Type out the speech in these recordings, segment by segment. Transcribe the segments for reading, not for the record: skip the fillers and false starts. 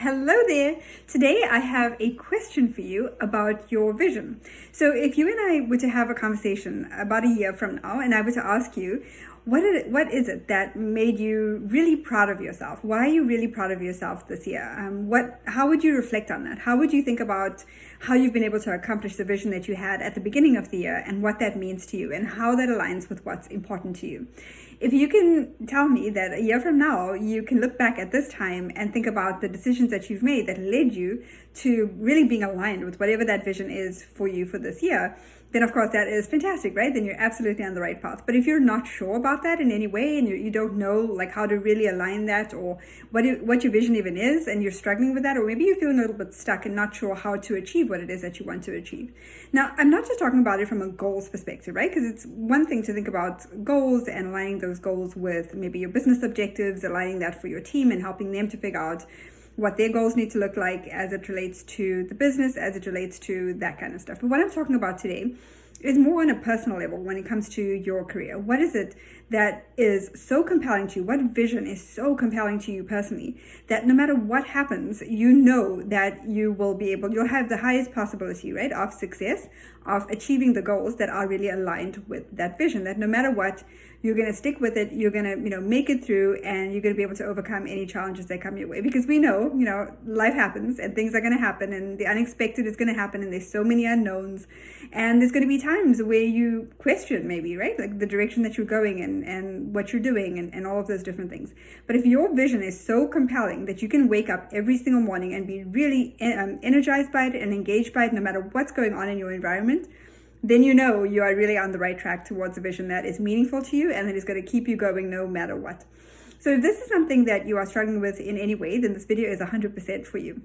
Hello there. Today I have a question for you about your vision. So if you and I were to have a conversation about a year from now and I were to ask you, what is it that made you really proud of yourself? Why are you really proud of yourself this year? How would you reflect on that? How would you think about how you've been able to accomplish the vision that you had at the beginning of the year and what that means to you and how that aligns with what's important to you? If you can tell me that a year from now, you can look back at this time and think about the decisions that you've made that led you to really being aligned with whatever that vision is for you for this year, then of course that is fantastic, right? Then you're absolutely on the right path. But if you're not sure about that in any way and you don't know like how to really align that or what your vision even is and you're struggling with that, or maybe you're feeling a little bit stuck and not sure how to achieve what it is that you want to achieve. Now, I'm not just talking about it from a goals perspective, right? Because it's one thing to think about goals and aligning those goals with maybe your business objectives, aligning that for your team and helping them to figure out what their goals need to look like as it relates to the business, as it relates to that kind of stuff. But what I'm talking about today is more on a personal level when it comes to your career. What is it that is so compelling to you? What vision is so compelling to you personally that no matter what happens, you know that you'll have the highest possibility, right, of success, of achieving the goals that are really aligned with that vision, that no matter what, you're going to stick with it, you're going to, make it through, and you're going to be able to overcome any challenges that come your way. Because we know, life happens and things are going to happen and the unexpected is going to happen and there's so many unknowns. And there's going to be times where you question maybe, right? Like the direction that you're going and what you're doing and all of those different things. But if your vision is so compelling that you can wake up every single morning and be really energized by it and engaged by it, no matter what's going on in your environment, then you know you are really on the right track towards a vision that is meaningful to you and that is going to keep you going no matter what. So if this is something that you are struggling with in any way, then this video is 100% for you.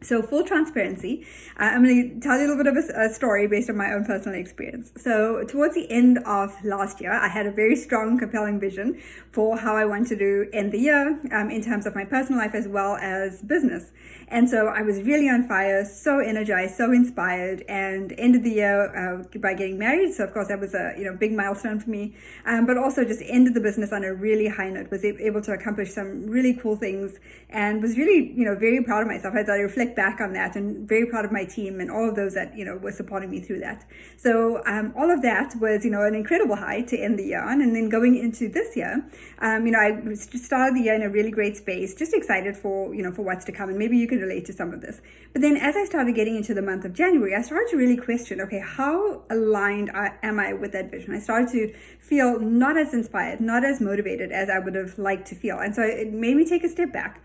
So full transparency, I'm going to tell you a little bit of a story based on my own personal experience. So towards the end of last year, I had a very strong, compelling vision for how I wanted to end the year in terms of my personal life as well as business. And so I was really on fire, so energized, so inspired, and ended the year by getting married. So of course that was a big milestone for me, but also just ended the business on a really high note, was able to accomplish some really cool things and was really, very proud of myself as I reflect back on that, and very proud of my team and all of those that were supporting me through that. So all of that was an incredible high to end the year on. And then going into this year, I started the year in a really great space, just excited for for what's to come, and maybe you can relate to some of this. But then as I started getting into the month of January, I started to really question, okay, how aligned am I with that vision? I started to feel not as inspired, not as motivated as I would have liked to feel. And so it made me take a step back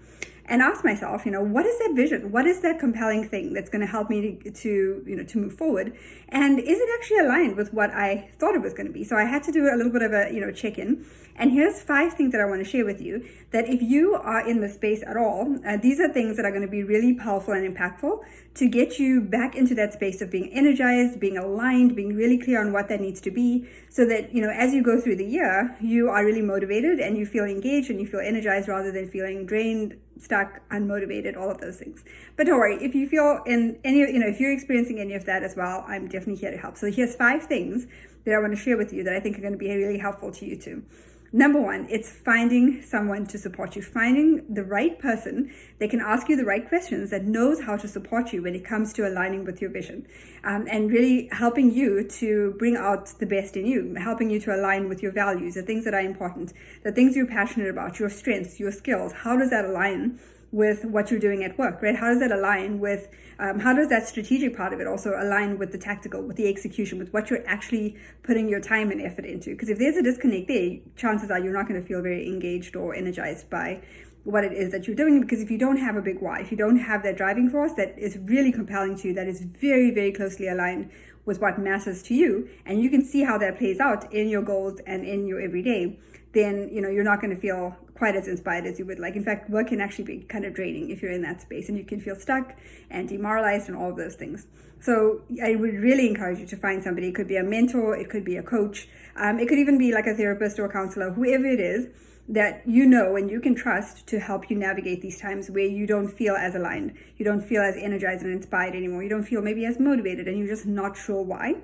and ask myself, what is that vision? What is that compelling thing that's going to help me to move forward? And is it actually aligned with what I thought it was going to be? So I had to do a little bit of a check-in. And here's 5 things that I want to share with you that if you are in the space at all, these are things that are going to be really powerful and impactful to get you back into that space of being energized, being aligned, being really clear on what that needs to be, so that, as you go through the year, you are really motivated and you feel engaged and you feel energized rather than feeling drained, stuck, unmotivated, all of those things. But don't worry, if you feel in any, if you're experiencing any of that as well, I'm definitely here to help. So here's 5 things that I want to share with you that I think are going to be really helpful to you too. Number 1, it's finding someone to support you, finding the right person that can ask you the right questions, that knows how to support you when it comes to aligning with your vision, and really helping you to bring out the best in you, helping you to align with your values, the things that are important, the things you're passionate about, your strengths, your skills. How does that align with what you're doing at work, right? How does that align with, how does that strategic part of it also align with the tactical, with the execution, with what you're actually putting your time and effort into? Because if there's a disconnect there, chances are you're not going to feel very engaged or energized by what it is that you're doing. Because if you don't have a big why, if you don't have that driving force that is really compelling to you, that is very, very closely aligned with what matters to you, and you can see how that plays out in your goals and in your everyday, then you're not going to feel quite as inspired as you would like. In fact, work can actually be kind of draining if you're in that space, and you can feel stuck and demoralized and all of those things. So I would really encourage you to find somebody. It could be a mentor, it could be a coach, it could even be like a therapist or a counselor, whoever it is that and you can trust to help you navigate these times where you don't feel as aligned, you don't feel as energized and inspired anymore, you don't feel maybe as motivated, and you're just not sure why.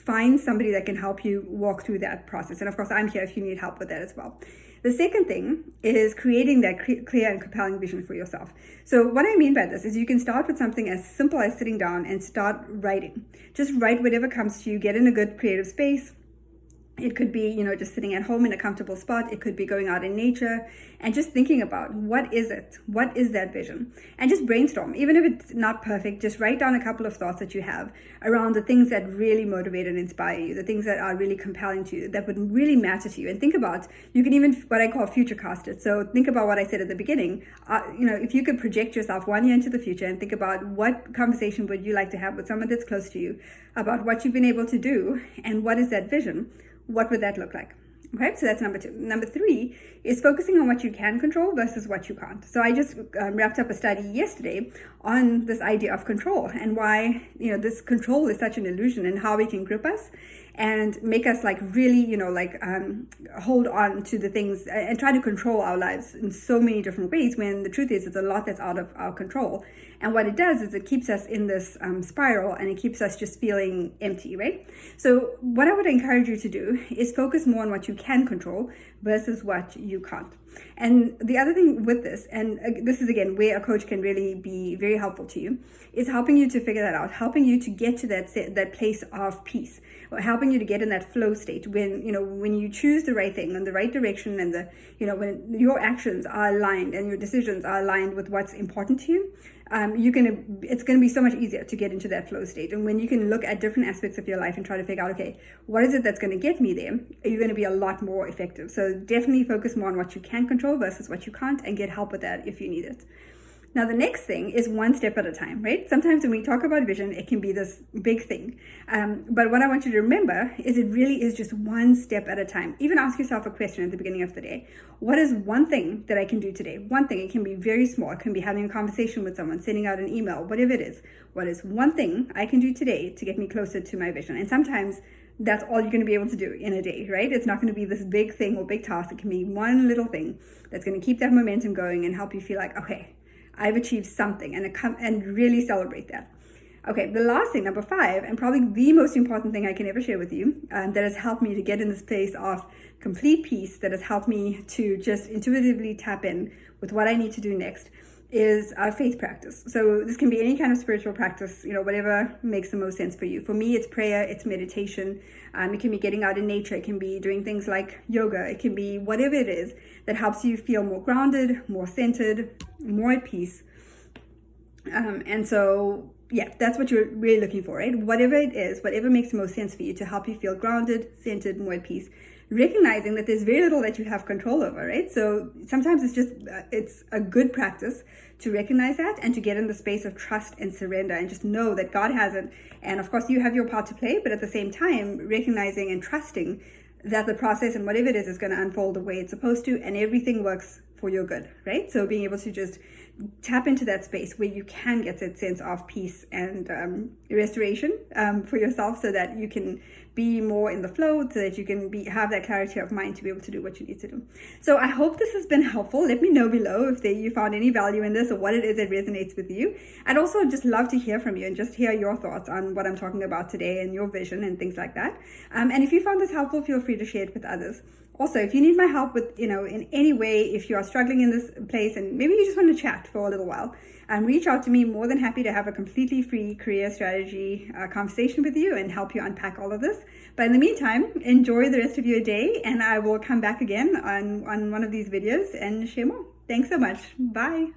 find somebody that can help you walk through that process. And of course, I'm here if you need help with that as well. The second thing is creating that clear and compelling vision for yourself. So what I mean by this is you can start with something as simple as sitting down and start writing. Just write whatever comes to you, get in a good creative space. It could be, just sitting at home in a comfortable spot. It could be going out in nature and just thinking about what is it? What is that vision? And just brainstorm. Even if it's not perfect, just write down a couple of thoughts that you have around the things that really motivate and inspire you, the things that are really compelling to you, that would really matter to you. And think about, you can even, what I call future cast it. So think about what I said at the beginning. If you could project yourself 1 year into the future and think about what conversation would you like to have with someone that's close to you about what you've been able to do and what is that vision, what would that look like? Okay, so that's number 2. Number 3 is focusing on what you can control versus what you can't. So I just wrapped up a study yesterday on this idea of control and why, this control is such an illusion and how it can grip us and make us really, hold on to the things and try to control our lives in so many different ways when the truth is it's a lot that's out of our control. And what it does is it keeps us in this spiral and it keeps us just feeling empty, right? So what I would encourage you to do is focus more on what you can control versus what you can't. And the other thing with this, and this is again where a coach can really be very helpful to you, is helping you to figure that out, helping you to get to that place of peace, or helping you to get in that flow state when you choose the right thing and the right direction, and when your actions are aligned and your decisions are aligned with what's important to you. It's going to be so much easier to get into that flow state. And when you can look at different aspects of your life and try to figure out, okay, what is it that's going to get me there? You're going to be a lot more effective. So definitely focus more on what you can control versus what you can't, and get help with that if you need it. Now, the next thing is one step at a time, right? Sometimes when we talk about vision, it can be this big thing. But what I want you to remember is it really is just one step at a time. Even ask yourself a question at the beginning of the day. What is one thing that I can do today? One thing. It can be very small. It can be having a conversation with someone, sending out an email, whatever it is. What is one thing I can do today to get me closer to my vision? And sometimes that's all you're going to be able to do in a day, right? It's not going to be this big thing or big task. It can be one little thing that's going to keep that momentum going and help you feel like, okay, I've achieved something, and really celebrate that. Okay, the last thing, number 5, and probably the most important thing I can ever share with you, that has helped me to get in this place of complete peace, that has helped me to just intuitively tap in with what I need to do next, is a faith practice. So this can be any kind of spiritual practice, whatever makes the most sense for you. For me, it's prayer, it's meditation. It can be getting out in nature. It can be doing things like yoga. It can be whatever it is that helps you feel more grounded, more centered, more at peace. And so, yeah, that's what you're really looking for, right? Whatever it is, whatever makes the most sense for you to help you feel grounded, centered, more at peace. Recognizing that there's very little that you have control over, right? So sometimes it's a good practice to recognize that and to get in the space of trust and surrender and just know that God has it. And of course you have your part to play, but at the same time, recognizing and trusting that the process and whatever it is going to unfold the way it's supposed to, and everything works for your good, right? So being able to just tap into that space where you can get that sense of peace and restoration for yourself, so that you can be more in the flow, so that you can have that clarity of mind to be able to do what you need to do. So I hope this has been helpful. Let me know below if you found any value in this or what it is that resonates with you. I'd also just love to hear from you and just hear your thoughts on what I'm talking about today and your vision and things like that. And if you found this helpful, feel free to share it with others. Also, if you need my help with, in any way, if you are struggling in this place and maybe you just want to chat for a little while, reach out to me. More than happy to have a completely free career strategy conversation with you and help you unpack all of this. But in the meantime, enjoy the rest of your day, and I will come back again on one of these videos and share more. Thanks so much. Bye.